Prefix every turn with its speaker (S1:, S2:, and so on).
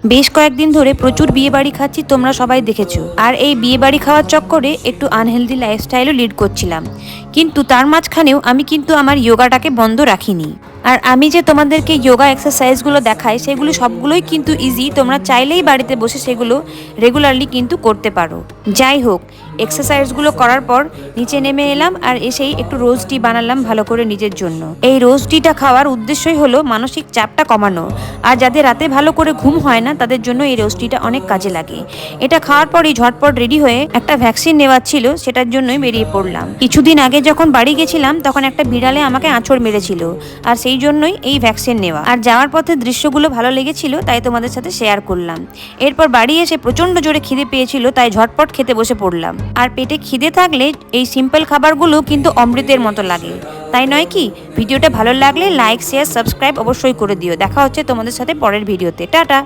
S1: বেশ কয়েকদিন ধরে প্রচুর বিয়ে বাড়ি খাচ্ছি, তোমরা সবাই দেখেছো। আর এই বিয়ে বাড়ি খাওয়ার চক্করে একটু আনহেলদি লাইফস্টাইলও লিড করছিলাম। কিন্তু তার মাঝখানেও আমি কিন্তু আমার যোগাটাকে বন্ধ রাখিনি। আর আমি যে তোমাদেরকে যোগা এক্সারসাইজগুলো দেখাই সেগুলো সবগুলোই কিন্তু ইজি, তোমরা চাইলেই বাড়িতে বসে সেগুলো রেগুলারলি কিন্তু করতে পারো। যাই হোক, এক্সারসাইজগুলো করার পর নিচে নেমে এলাম আর এসেই একটু রোজ টি বানালাম ভালো করে নিজের জন্য। এই রোজ টিটা খাওয়ার উদ্দেশ্যই হলো মানসিক চাপটা কমানো। আর যাদের রাতে ভালো করে ঘুম হয় না তাদের জন্য এই রোজ টিটা অনেক কাজে লাগে। এটা খাওয়ার পরই ঝটপট রেডি হয়ে একটা ভ্যাকসিন নেওয়ার ছিল, সেটার জন্যই বেরিয়ে পড়লাম। কিছুদিন আগে যখন বাড়ি গেছিলাম তখন একটা বিড়ালে আমাকে আঁচড় মেরেছিল, আর সেই জন্যই এই ভ্যাকসিন নেওয়া। আর যাওয়ার পথে দৃশ্যগুলো ভালো লেগেছিল তাই তোমাদের সাথে শেয়ার করলাম। এরপর বাড়ি এসে প্রচন্ড জোরে খিদে পেয়েছিল, তাই ঝটপট খেতে বসে পড়লাম। আর পেটে খিদে থাকলে এই সিম্পল খাবারগুলো কিন্তু অমৃতের মতো লাগে, তাই নয় কি? ভিডিওটা ভালো লাগলে লাইক, শেয়ার, সাবস্ক্রাইব অবশ্যই করে দিও। দেখা হচ্ছে তোমাদের সাথে পরের ভিডিওতে। টাটা।